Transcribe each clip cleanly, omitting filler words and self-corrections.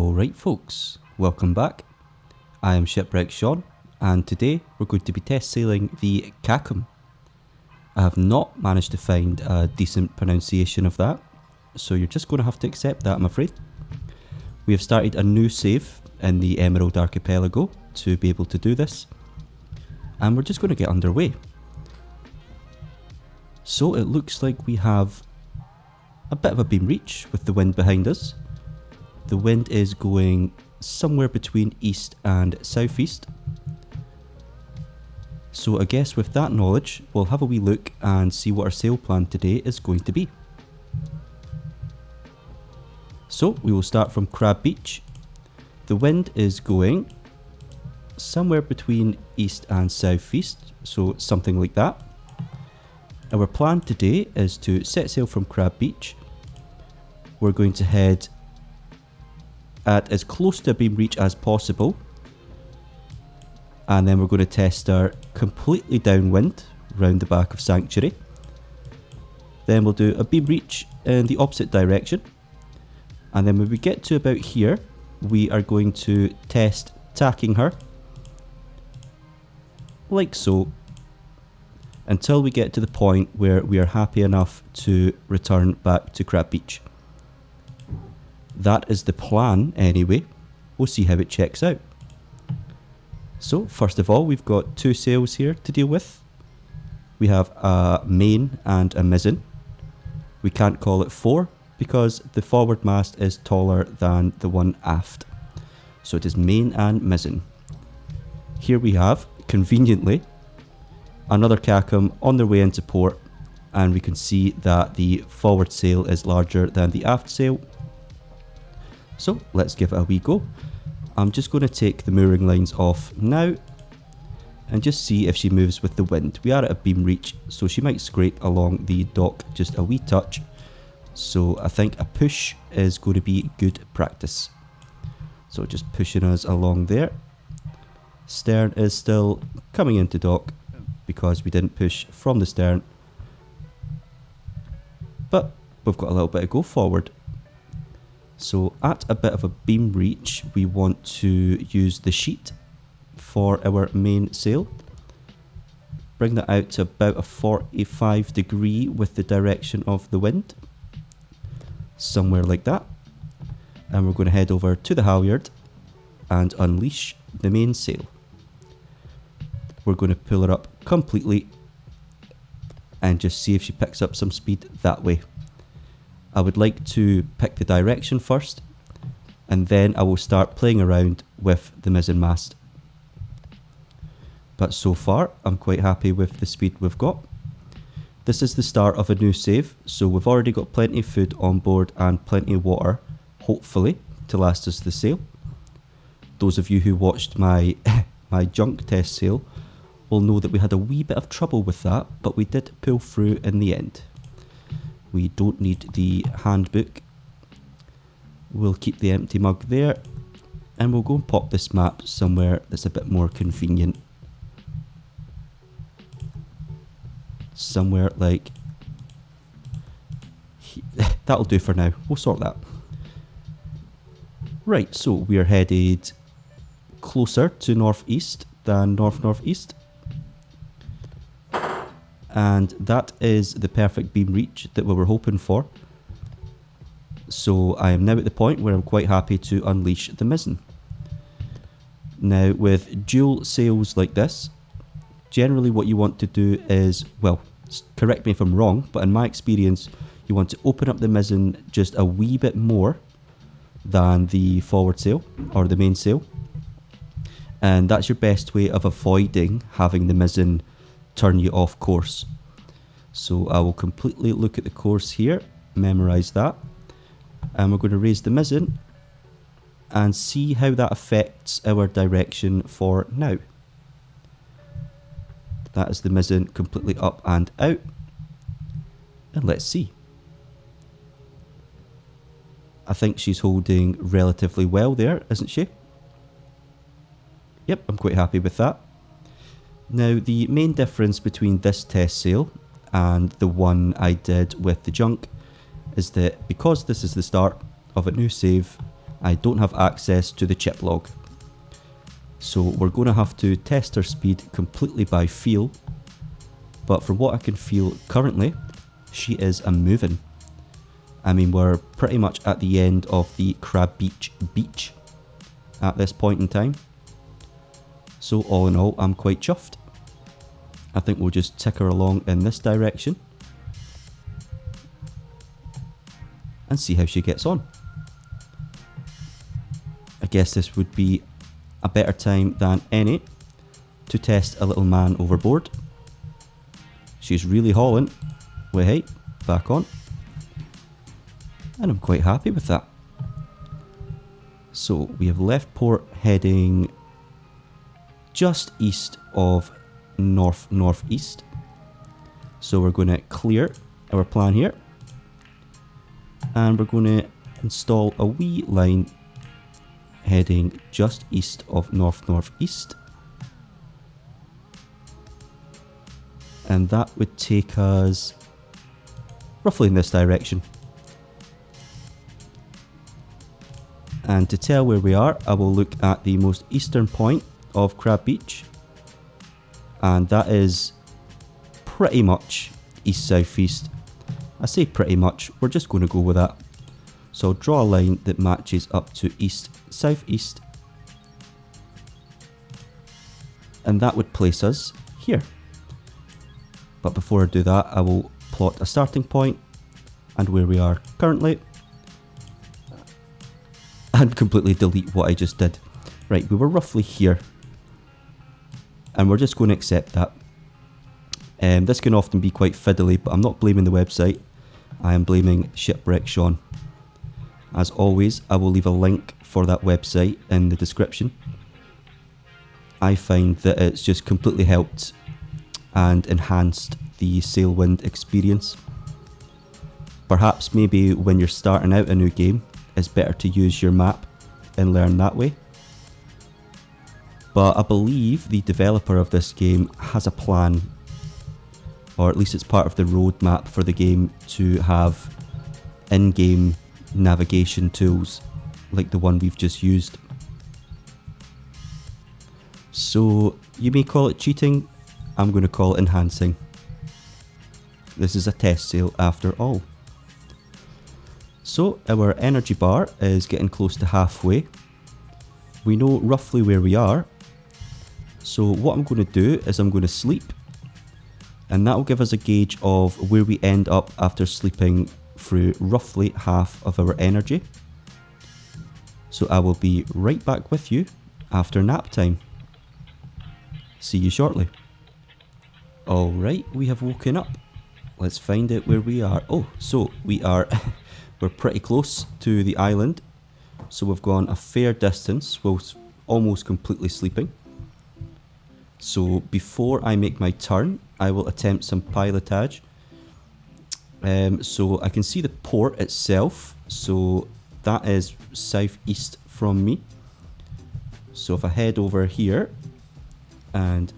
Alright folks, welcome back. I am Shipwreck Sean, and today we're going to be test sailing the Kakam. I have not managed to find a decent pronunciation of that, so you're just going to have to accept that, I'm afraid. We have started a new save in the Emerald Archipelago to be able to do this, and we're just going to get underway. So it looks like we have a bit of a beam reach with the wind behind us. The wind is going somewhere between east and southeast. So I guess with that knowledge, we'll have a wee look and see what our sail plan today is going to be. So we will start from Crab Beach. The wind is going somewhere between east and southeast, so something like that. Our plan today is to set sail from Crab Beach. We're going to head at as close to a beam reach as possible, and then we're going to test our completely downwind round the back of Sanctuary. Then we'll do a beam reach in the opposite direction, and then when we get to about here, we are going to test tacking her like so, until we get to the point where we are happy enough to return back to Crab Beach. That is the plan anyway. We'll see how it checks out. So first of all, we've got two sails here to deal with. We have a main and a mizzen. We can't call it fore because the forward mast is taller than the one aft. So it is main and mizzen. Here we have, conveniently, another Kakam on their way into port, and we can see that the forward sail is larger than the aft sail. So let's give it a wee go. I'm just going to take the mooring lines off now and just see if she moves with the wind. We are at a beam reach, so she might scrape along the dock just a wee touch. So I think a push is going to be good practice. So just pushing us along there. Stern is still coming into dock because we didn't push from the stern. But we've got a little bit of go forward. So at a bit of a beam reach, we want to use the sheet for our main sail. Bring that out to about a 45 degree with the direction of the wind. Somewhere like that. And we're going to head over to the halyard and unleash the main sail. We're going to pull her up completely and just see if she picks up some speed that way. I would like to pick the direction first, and then I will start playing around with the mizzen mast. But so far, I'm quite happy with the speed we've got. This is the start of a new save, so we've already got plenty of food on board and plenty of water, hopefully, to last us the sail. Those of you who watched my junk test sail will know that we had a wee bit of trouble with that, but we did pull through in the end. We don't need the handbook. We'll keep the empty mug there, and we'll go and pop this map somewhere that's a bit more convenient. Somewhere like... that'll do for now. We'll sort that. Right, so we are headed closer to northeast than north-northeast. And that is the perfect beam reach that we were hoping for. So I am now at the point where I'm quite happy to unleash the mizzen. Now with dual sails like this, generally what you want to do is, well, correct me if I'm wrong, but in my experience, you want to open up the mizzen just a wee bit more than the forward sail or the main sail. And that's your best way of avoiding having the mizzen turn you off course. So I will completely look at the course here, memorize that, and we're going to raise the mizzen and see how that affects our direction for now. That is the mizzen completely up and out, and let's see. I think she's holding relatively well there, isn't she? Yep, I'm quite happy with that. Now the main difference between this test sail and the one I did with the junk is that because this is the start of a new save, I don't have access to the chip log. So we're going to have to test her speed completely by feel. But from what I can feel currently, she is a moving. I mean, we're pretty much at the end of the Crab Beach at this point in time. So all in all, I'm quite chuffed. I think we'll just tick her along in this direction and see how she gets on. I guess this would be a better time than any to test a little man overboard. She's really hauling. Wait, hey, back on. And I'm quite happy with that. So we have left port heading just east of northeast. So we're going to clear our plan here. And we're going to install a wee line heading just east of northeast. And that would take us roughly in this direction. And to tell where we are, I will look at the most eastern point of Crab Beach. And that is pretty much east-southeast. I say pretty much, we're just going to go with that. So I'll draw a line that matches up to east-southeast. And that would place us here. But before I do that, I will plot a starting point and where we are currently. And completely delete what I just did. Right, we were roughly here. And we're just going to accept that. This can often be quite fiddly, but I'm not blaming the website. I am blaming Shipwreck Sean. As always, I will leave a link for that website in the description. I find that it's just completely helped and enhanced the Sailwind experience. Perhaps maybe when you're starting out a new game, it's better to use your map and learn that way. But I believe the developer of this game has a plan, or at least it's part of the roadmap for the game, to have in-game navigation tools like the one we've just used. So you may call it cheating, I'm going to call it enhancing. This is a test sail after all. So our energy bar is getting close to halfway. We know roughly where we are. So what I'm going to do is I'm going to sleep. And that will give us a gauge of where we end up after sleeping through roughly half of our energy. So I will be right back with you after nap time. See you shortly. Alright, we have woken up. Let's find out where we are. Oh, so we are... we're pretty close to the island. So we've gone a fair distance whilst almost completely sleeping. So before I make my turn, I will attempt some pilotage. So I can see the port itself. So that is southeast from me. So if I head over here and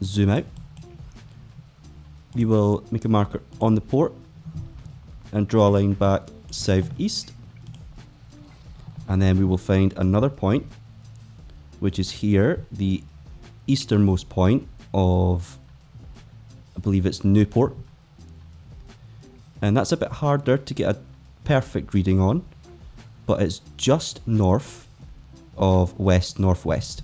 zoom out, we will make a marker on the port and draw a line back southeast. And then we will find another point, which is here, the easternmost point of, I believe it's Newport. And that's a bit harder to get a perfect reading on, but it's just north of west-northwest.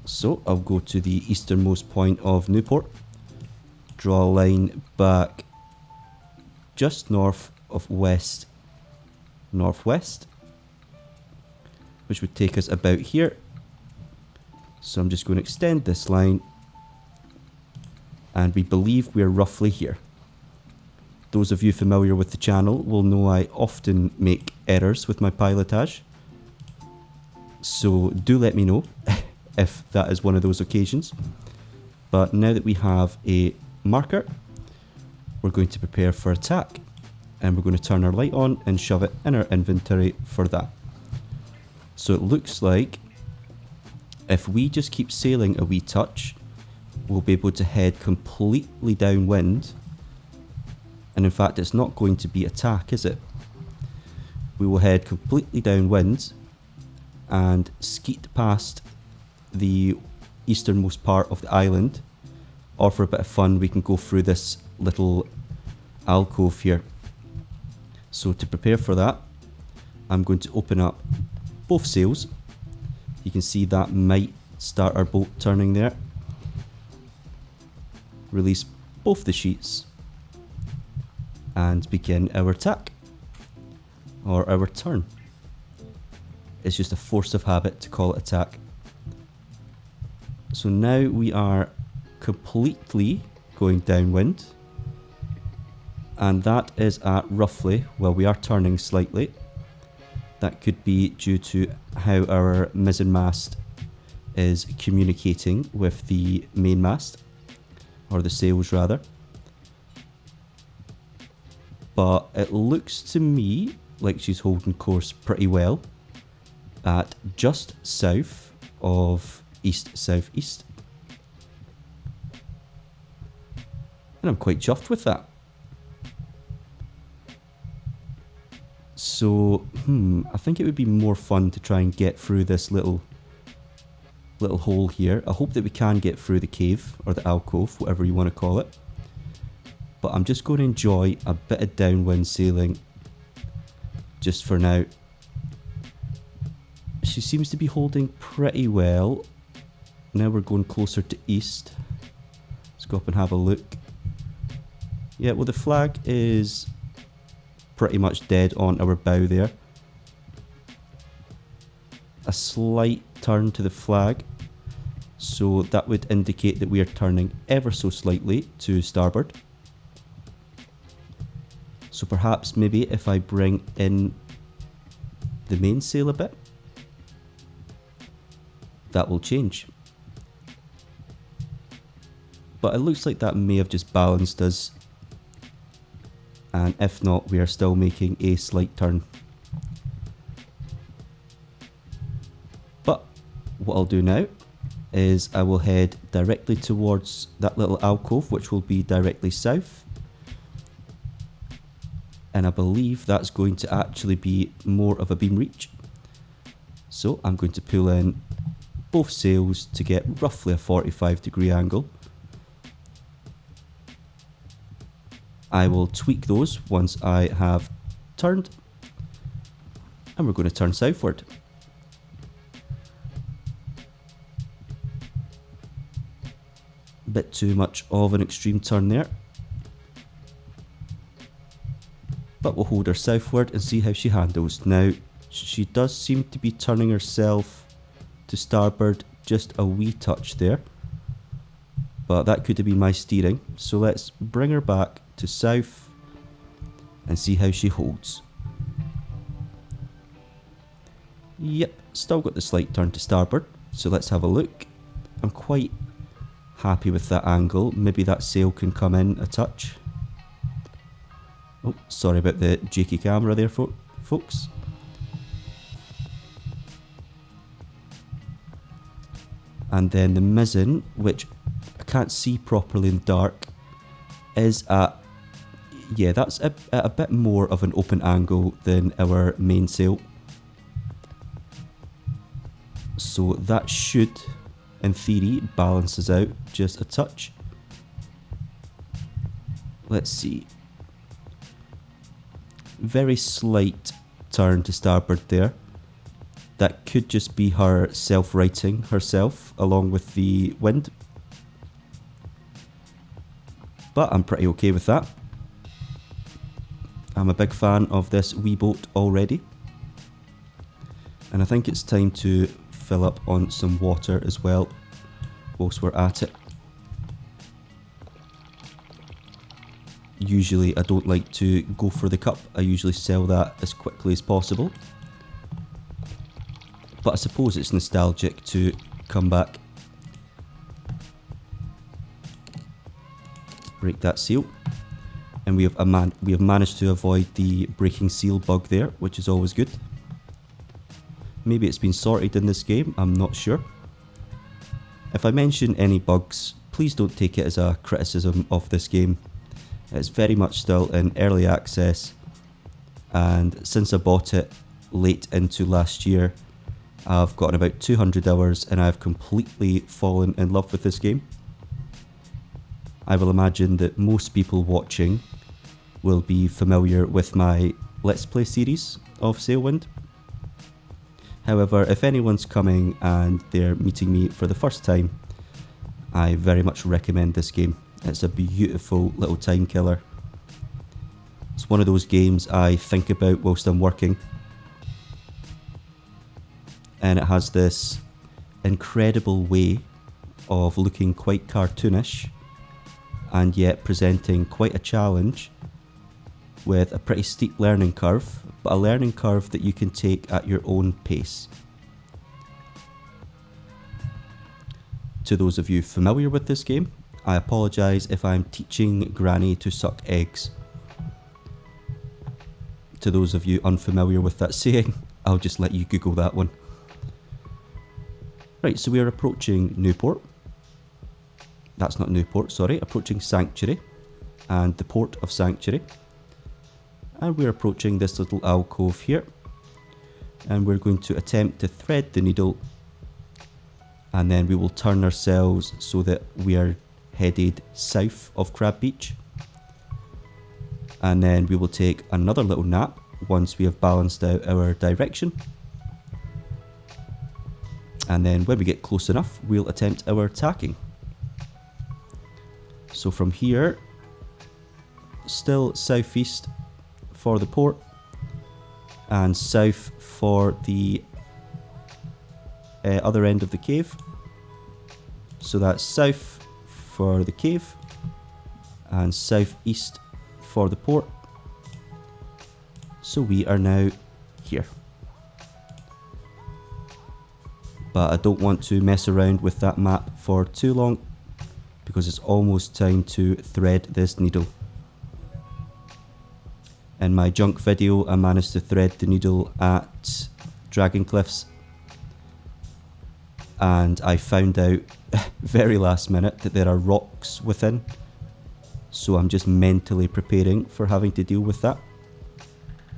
So I'll go to the easternmost point of Newport, draw a line back just north of west-northwest, which would take us about here. So I'm just going to extend this line, and we believe we're roughly here. Those of you familiar with the channel will know I often make errors with my pilotage, so do let me know if that is one of those occasions. But now that we have a marker, we're going to prepare for attack, and we're going to turn our light on and shove it in our inventory for that. So it looks like if we just keep sailing a wee touch, we'll be able to head completely downwind. And in fact, it's not going to be attack, is it? we will head completely downwind and skeet past the easternmost part of the island, or for a bit of fun we can go through this little alcove here. So to prepare for that, I'm going to open up both sails. You can see that might start our boat turning there. Release both the sheets and begin our tack, or our turn. It's just a force of habit to call it a tack. So now we are completely going downwind, and that is at roughly, well, we are turning slightly. That could be due to how our mizzen mast is communicating with the main mast, or the sails rather. But it looks to me like she's holding course pretty well at just south of east-southeast. And I'm quite chuffed with that. So, I think it would be more fun to try and get through this little hole here. I hope that we can get through the cave, or the alcove, whatever you want to call it. But I'm just going to enjoy a bit of downwind sailing just for now. She seems to be holding pretty well. Now we're going closer to east. Let's go up and have a look. Yeah, well, the flag is pretty much dead on our bow there. A slight turn to the flag, so that would indicate that we are turning ever so slightly to starboard. So perhaps maybe if I bring in the mainsail a bit, that will change. But it looks like that may have just balanced us, and if not, we are still making a slight turn. But what I'll do now is I will head directly towards that little alcove, which will be directly south. And I believe that's going to actually be more of a beam reach. So I'm going to pull in both sails to get roughly a 45-degree angle. I will tweak those once I have turned, and we're going to turn southward. Bit too much of an extreme turn there, but we'll hold her southward and see how she handles. Now, she does seem to be turning herself to starboard just a wee touch there, but that could have been my steering. So let's bring her back to south and see how she holds. Yep, still got the slight turn to starboard, so let's have a look. I'm quite happy with that angle. Maybe that sail can come in a touch. Oh, sorry about the jakey camera there, folks. And then the mizzen, which I can't see properly in the dark, is at, yeah, that's at a bit more of an open angle than our mainsail. So that should, in theory, balance us out just a touch. Let's see. Very slight turn to starboard there. That could just be her self-righting herself along with the wind. But I'm pretty okay with that. I'm a big fan of this wee boat already. And I think it's time to fill up on some water as well whilst we're at it. Usually I don't like to go for the cup. I usually sell that as quickly as possible. But I suppose it's nostalgic to come back. Break that seal. And we have managed to avoid the breaking seal bug there, which is always good. Maybe it's been sorted in this game, I'm not sure. If I mention any bugs, please don't take it as a criticism of this game. It's very much still in early access, and since I bought it late into last year, I've gotten about 200 hours and I've completely fallen in love with this game. I will imagine that most people watching will be familiar with my Let's Play series of Sailwind. However, if anyone's coming and they're meeting me for the first time, I very much recommend this game. It's a beautiful little time killer. It's one of those games I think about whilst I'm working. And it has this incredible way of looking quite cartoonish and yet presenting quite a challenge with a pretty steep learning curve, but a learning curve that you can take at your own pace. To those of you familiar with this game, I apologise if I'm teaching Granny to suck eggs. To those of you unfamiliar with that saying, I'll just let you Google that one. Right, so we are approaching Newport. That's not Newport, sorry, approaching Sanctuary and the port of Sanctuary. And we're approaching this little alcove here. And we're going to attempt to thread the needle. And then we will turn ourselves so that we are headed south of Crab Beach. And then we will take another little nap once we have balanced out our direction. And then when we get close enough, we'll attempt our tacking. So from here, still southeast for the port and south for the other end of the cave. So that's south for the cave and southeast for the port. So we are now here. But I don't want to mess around with that map for too long because it's almost time to thread this needle. In my junk video, I managed to thread the needle at Dragon Cliffs, and I found out very last minute that there are rocks within, so I'm just mentally preparing for having to deal with that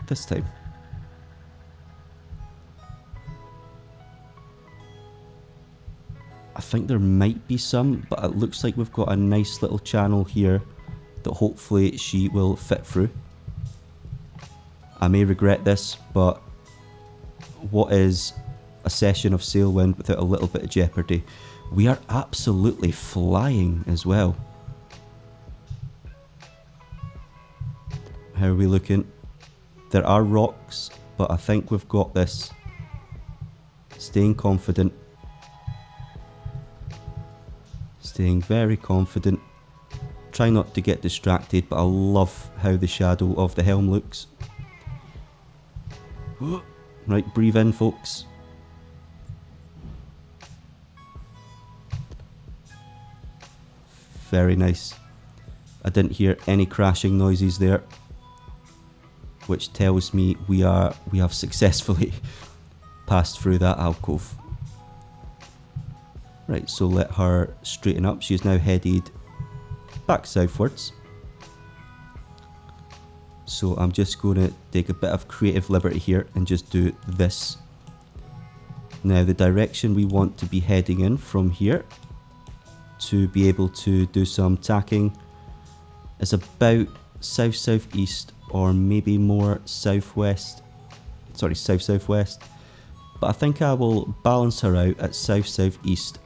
this time. I think there might be some, but it looks like we've got a nice little channel here that hopefully she will fit through. I may regret this, but what is a session of Sailwind without a little bit of jeopardy? We are absolutely flying as well. How are we looking? There are rocks, but I think we've got this. Staying confident. Staying very confident. Try not to get distracted, but I love how the shadow of the helm looks. Right, breathe in, folks. Very nice. I didn't hear any crashing noises there, which tells me we have successfully passed through that alcove. Right, so let her straighten up. She's now headed back southwards. So I'm just going to take a bit of creative liberty here and just do this. Now the direction we want to be heading in from here to be able to do some tacking is about south-southeast or maybe more southwest. Sorry, south-southwest. But I think I will balance her out at south-southeast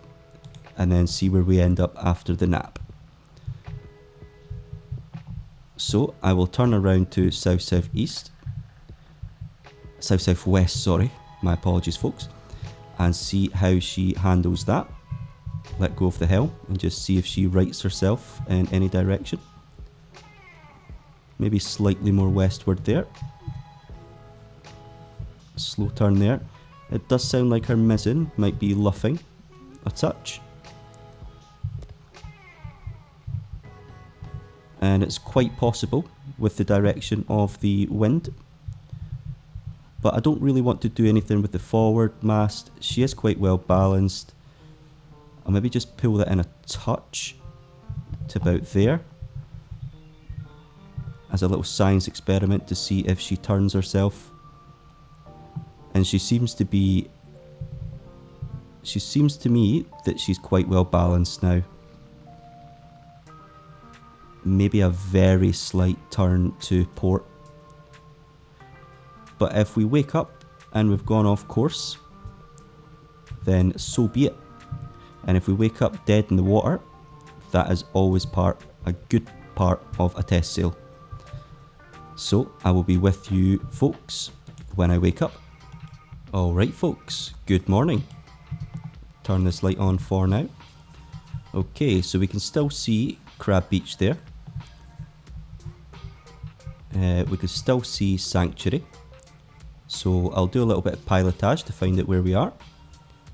and then see where we end up after the nap. So I will turn around to south-southeast, south-southwest, sorry, my apologies folks, and see how she handles that. Let go of the helm and just see if she rights herself in any direction. Maybe slightly more westward there. Slow turn there. It does sound like her mizzen might be luffing a touch. And it's quite possible with the direction of the wind. But I don't really want to do anything with the forward mast. She is quite well balanced. I'll maybe just pull that in a touch to about there. as a little science experiment to see if she turns herself. And she seems to be... She seems to me that she's quite well balanced now. Maybe a very slight turn to port. But if we wake up and we've gone off course, then so be it. And if we wake up dead in the water, that is always a good part of a test sail. So I will be with you folks when I wake up. Alright folks, good morning. Turn this light on for now. Okay, so we can still see Crab Beach there. We can still see Sanctuary. So I'll do a little bit of pilotage to find out where we are.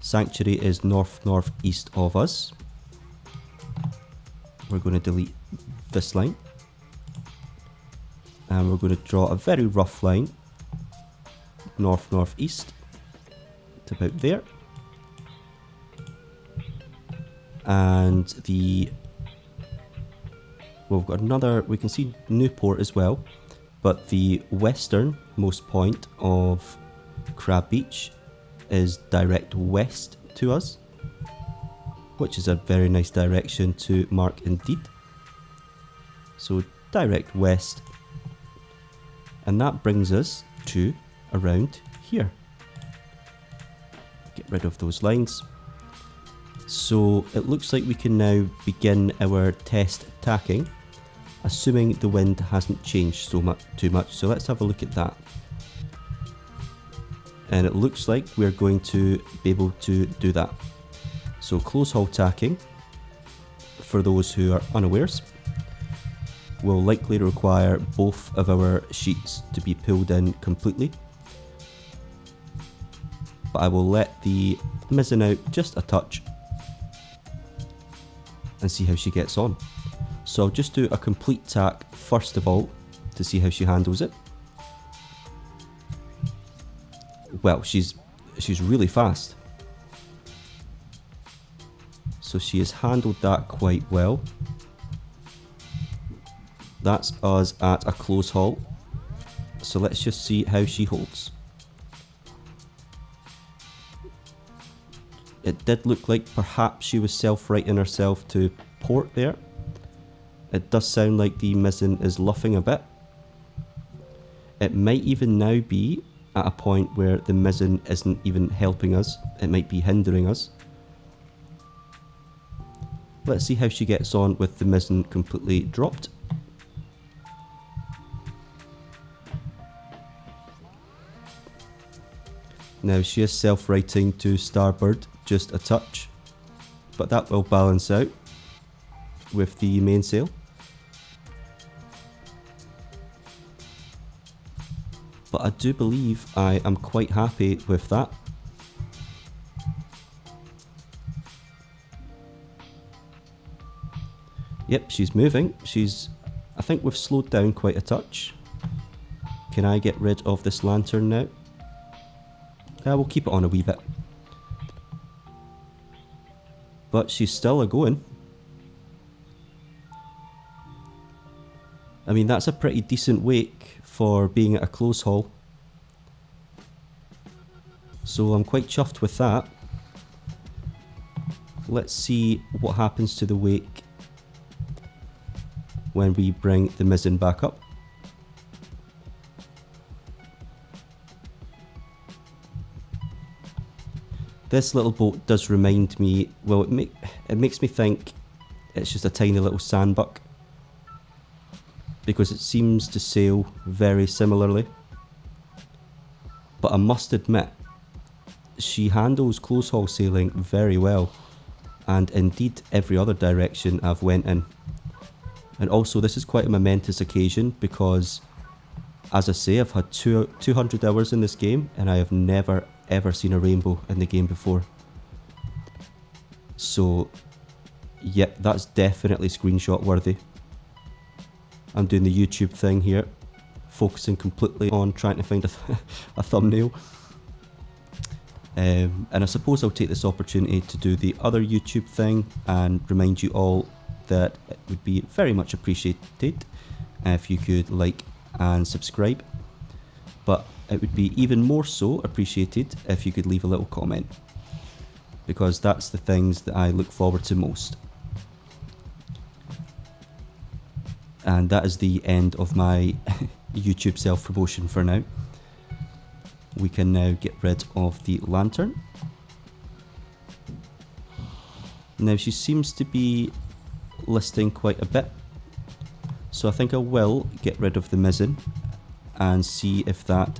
Sanctuary is north-northeast of us. We're going to delete this line. And we're going to draw a very rough line. North-northeast. To about there. And we've got another, we can see Newport as well. But the westernmost point of Crab Beach is direct west to us, which is a very nice direction to mark indeed. So direct west, and that brings us to around here. Get rid of those lines. So it looks like we can now begin our test tacking, assuming the wind hasn't changed too much. So let's have a look at that. And it looks like we're going to be able to do that. So close hull tacking, for those who are unawares, will likely require both of our sheets to be pulled in completely. But I will let the mizzen out just a touch and see how she gets on. So I'll just do a complete tack first of all to see how she handles it. Well, she's really fast. So she has handled that quite well. That's us at a close haul. So let's just see how she holds. It did look like perhaps she was self-righting herself to port there. It does sound like the mizzen is luffing a bit. It might even now be at a point where the mizzen isn't even helping us. It might be hindering us. Let's see how she gets on with the mizzen completely dropped. Now she is self-righting to starboard just a touch, but that will balance out with the mainsail. But I do believe I am quite happy with that. Yep, she's moving. I think we've slowed down quite a touch. Can I get rid of this lantern now? We'll keep it on a wee bit. But she's still a-going. I mean, that's a pretty decent wake for being at a close haul. So I'm quite chuffed with that. Let's see what happens to the wake when we bring the mizzen back up. This little boat does remind me, well, it makes me think it's just a tiny little sandbuck, because it seems to sail very similarly. But I must admit, she handles close haul sailing very well, and indeed every other direction I've went in. And also this is quite a momentous occasion because, as I say, I've had 200 hours in this game and I have never ever seen a rainbow in the game before. So yep, that's definitely screenshot worthy. I'm doing the YouTube thing here, focusing completely on trying to find a thumbnail. And I suppose I'll take this opportunity to do the other YouTube thing and remind you all that it would be very much appreciated if you could like and subscribe, but it would be even more so appreciated if you could leave a little comment, because that's the things that I look forward to most. And that is the end of my YouTube self-promotion for now. We can now get rid of the lantern. Now she seems to be listing quite a bit, so I think I will get rid of the mizzen and see if that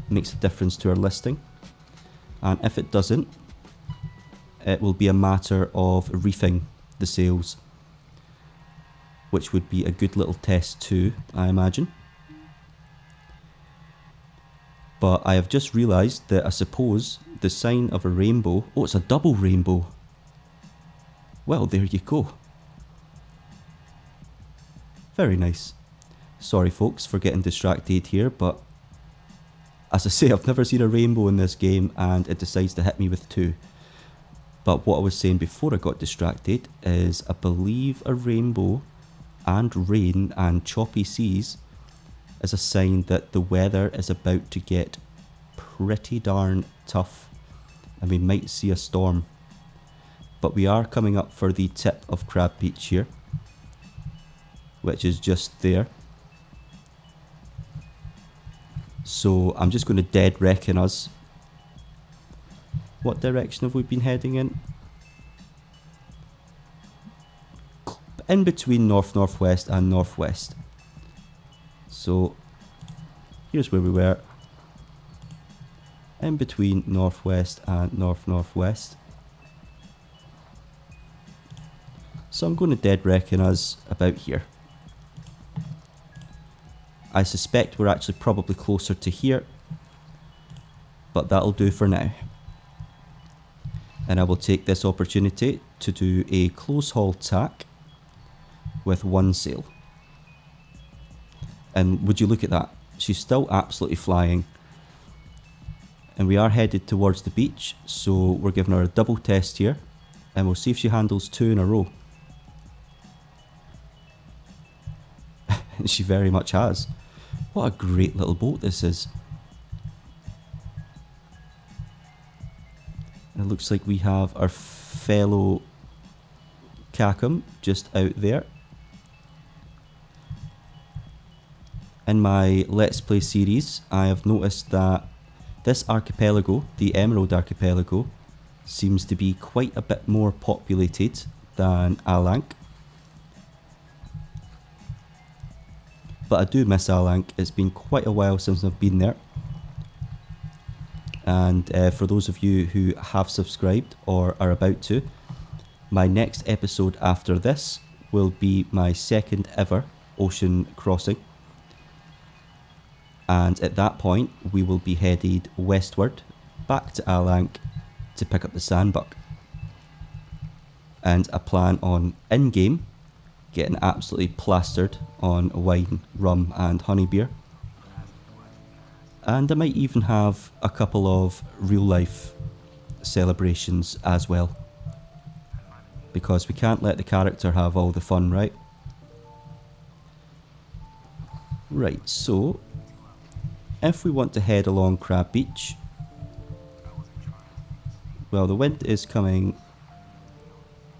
makes a difference to our listing. And if it doesn't, it will be a matter of reefing the sails, which would be a good little test too, I imagine. But I have just realised that I suppose the sign of a rainbow... Oh, it's a double rainbow. Well, there you go. Very nice. Sorry folks for getting distracted here, but as I say, I've never seen a rainbow in this game and it decides to hit me with two. But what I was saying before I got distracted is I believe a rainbow and rain and choppy seas is a sign that the weather is about to get pretty darn tough and we might see a storm. But we are coming up for the tip of Crab Beach here, which is just there. So I'm just going to dead reckon us. What direction have we been heading in? In between north-northwest and northwest. So here's where we were. In between northwest and north-northwest. So I'm going to dead reckon us about here. I suspect we're actually probably closer to here, but that'll do for now. And I will take this opportunity to do a close haul tack with one sail. And would you look at that? She's still absolutely flying. And we are headed towards the beach, so we're giving her a double test here, and we'll see if she handles two in a row. And she very much has. What a great little boat this is. It looks like we have our fellow Kakam just out there. In my Let's Play series, I have noticed that this archipelago, the Emerald Archipelago, seems to be quite a bit more populated than Alank. But I do miss Alank. It's been quite a while since I've been there. And for those of you who have subscribed or are about to, my next episode after this will be my second ever ocean crossing. And at that point, we will be headed westward, back to Alank, to pick up the sandbuck. And I plan on, in-game, getting absolutely plastered on wine, rum and honey beer. And I might even have a couple of real-life celebrations as well. Because we can't let the character have all the fun, right? Right, so if we want to head along Crab Beach, well, the wind is coming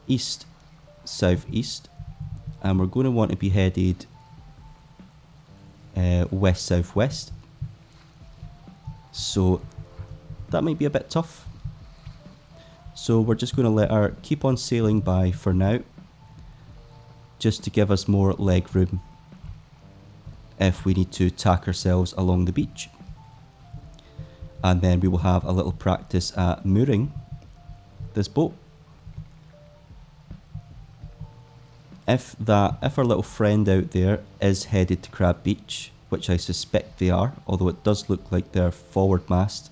east, southeast, and we're going to want to be headed west-southwest. So that might be a bit tough. So we're just going to let her keep on sailing by for now, just to give us more leg room if we need to tack ourselves along the beach. And then we will have a little practice at mooring this boat. If our little friend out there is headed to Crab Beach, which I suspect they are, although it does look like their forward mast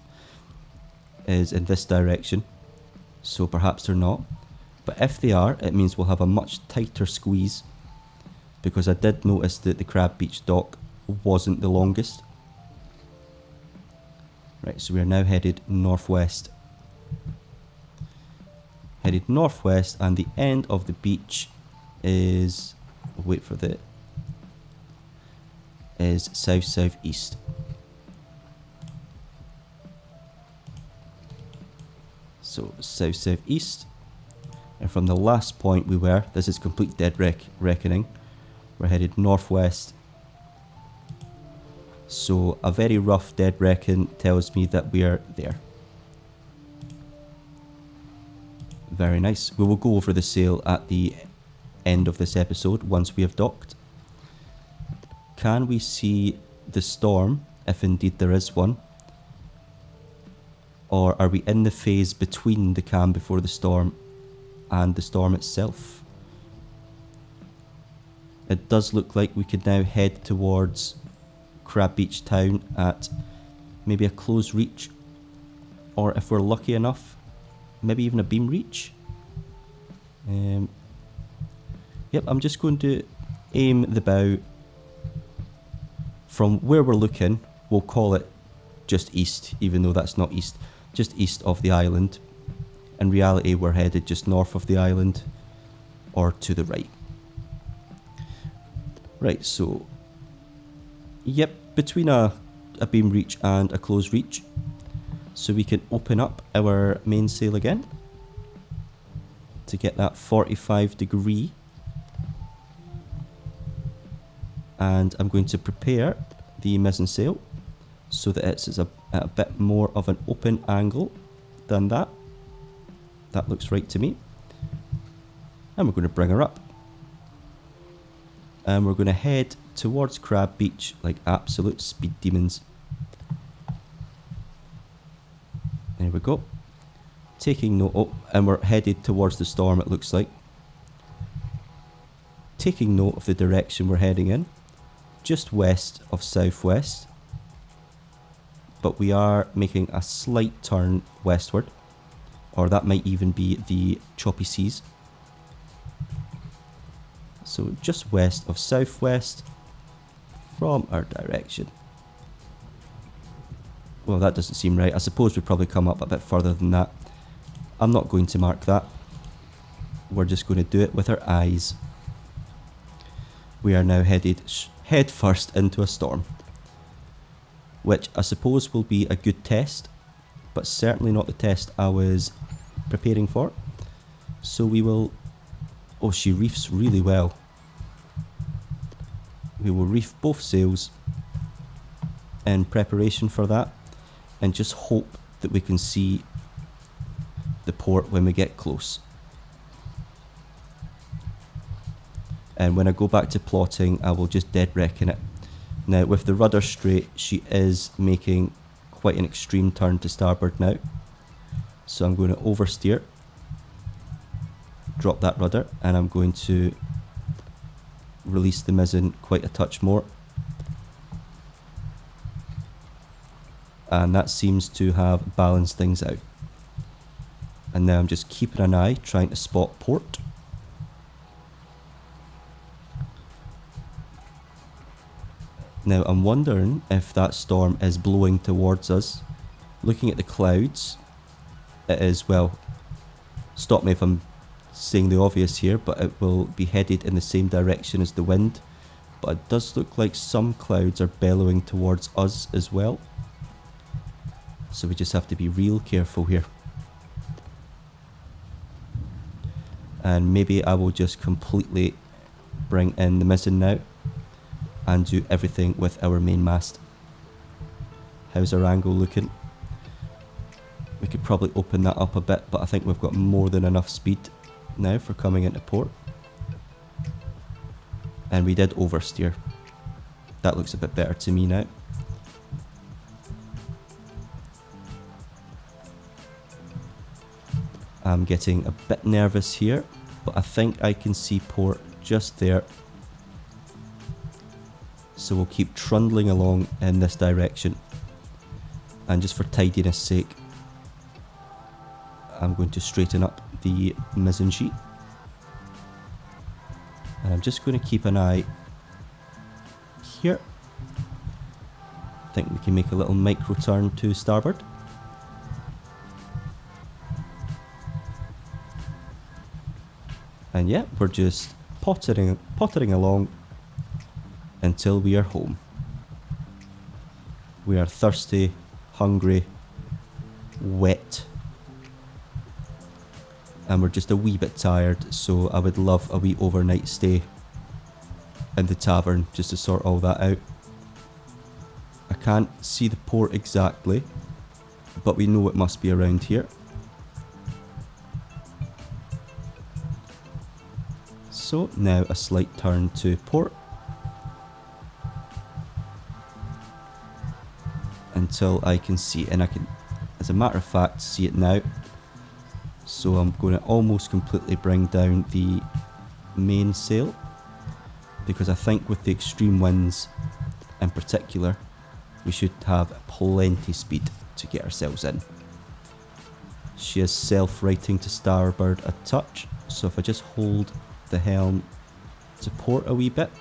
is in this direction, so perhaps they're not. But if they are, it means we'll have a much tighter squeeze, because I did notice that the Crab Beach dock wasn't the longest. Right, so we are now headed northwest. Headed northwest, and the end of the beach is, wait for the is south-southeast. So south-southeast. And from the last point we were, this is complete dead reckoning. We're headed northwest. So a very rough dead reckon tells me that we are there. Very nice. We will go over the sail at the end of this episode once we have docked. Can we see the storm, if indeed there is one? Or are we in the phase between the calm before the storm and the storm itself? It does look like we could now head towards Crab Beach town at maybe a close reach, or if we're lucky enough, maybe even a beam reach. Yep, I'm just going to aim the bow from where we're looking. We'll call it just east, even though that's not east, just east of the island. In reality, we're headed just north of the island, or to the right. Right, so yep, between a beam reach and a close reach. So we can open up our mainsail again to get that 45 degree. And I'm going to prepare the mizzen sail so that it's at a bit more of an open angle than that. That looks right to me. And we're going to bring her up. And we're going to head towards Crab Beach like absolute speed demons. There we go. Taking note, oh, and we're headed towards the storm, it looks like. Taking note of the direction we're heading in, just west of southwest, but we are making a slight turn westward, or that might even be the choppy seas. So just west of southwest from our direction. Well, that doesn't seem right. I suppose we'd probably come up a bit further than that. I'm not going to mark that. We're just going to do it with our eyes. We are now headed head first into a storm, which I suppose will be a good test, but certainly not the test I was preparing for. So we will... Oh, she reefs really well. We will reef both sails in preparation for that, and just hope that we can see the port when we get close. And when I go back to plotting, I will just dead reckon it. Now, with the rudder straight, she is making quite an extreme turn to starboard now. So I'm going to oversteer, drop that rudder, and I'm going to release the mizzen quite a touch more. And that seems to have balanced things out. And now I'm just keeping an eye, trying to spot port. Now I'm wondering if that storm is blowing towards us. Looking at the clouds, it is, well, stop me if I'm saying the obvious here, but it will be headed in the same direction as the wind. But it does look like some clouds are bellowing towards us as well. So we just have to be real careful here. And maybe I will just completely bring in the mizzen now and do everything with our main mast. How's our angle looking? We could probably open that up a bit, but I think we've got more than enough speed now for coming into port. And we did oversteer. That looks a bit better to me now. I'm getting a bit nervous here, but I think I can see port just there. So we'll keep trundling along in this direction. And just for tidiness sake, I'm going to straighten up the mizzen sheet. And I'm just going to keep an eye here. I think we can make a little micro turn to starboard. And yeah, we're just pottering along until we are home. We are thirsty, hungry, wet, and we're just a wee bit tired, so I would love a wee overnight stay in the tavern just to sort all that out. I can't see the port exactly, but we know it must be around here. So now a slight turn to port until I can see it, and I can, as a matter of fact, see it now. So I'm going to almost completely bring down the mainsail, because I think with the extreme winds in particular, we should have plenty speed to get ourselves in. She is self-righting to starboard a touch, so if I just hold the helm to port a wee bit,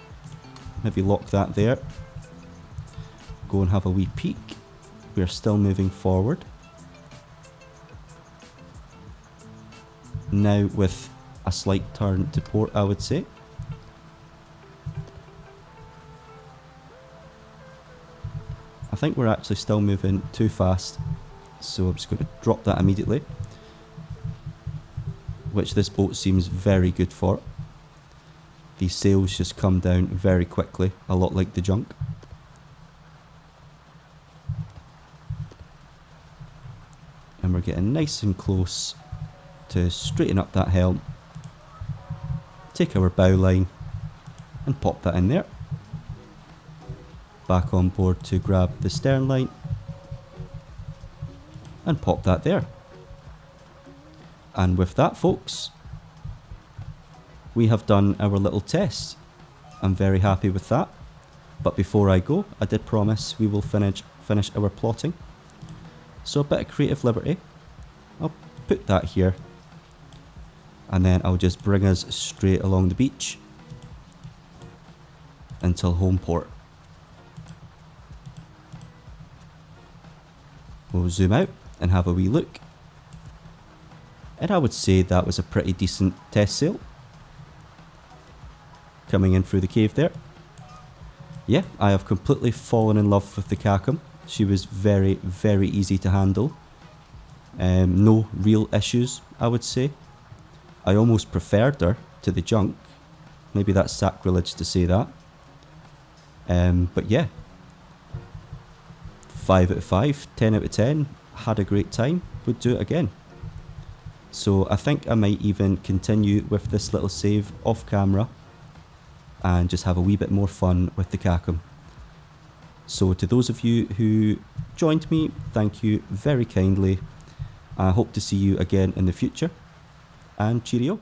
maybe lock that there, go and have a wee peek. We are still moving forward. Now with a slight turn to port, I would say. I think we're actually still moving too fast, so I'm just going to drop that immediately, which this boat seems very good for. These sails just come down very quickly, a lot like the junk. And we're getting nice and close to straighten up that helm, take our bow line and pop that in there. Back on board to grab the stern line and pop that there. And with that, folks, we have done our little test. I'm very happy with that. But before I go, I did promise we will finish our plotting. So a bit of creative liberty. I'll put that here, and then I'll just bring us straight along the beach until home port. We'll zoom out and have a wee look, and I would say that was a pretty decent test sail coming in through the cave there. Yeah, I have completely fallen in love with the Kakam. She was very, very easy to handle. No real issues, I would say. I almost preferred her to the junk. Maybe that's sacrilege to say that. But yeah, 5 out of 5, 10 out of 10, had a great time, would do it again. So I think I might even continue with this little save off camera and just have a wee bit more fun with the Kakam. So to those of you who joined me, thank you very kindly. I hope to see you again in the future, and cheerio.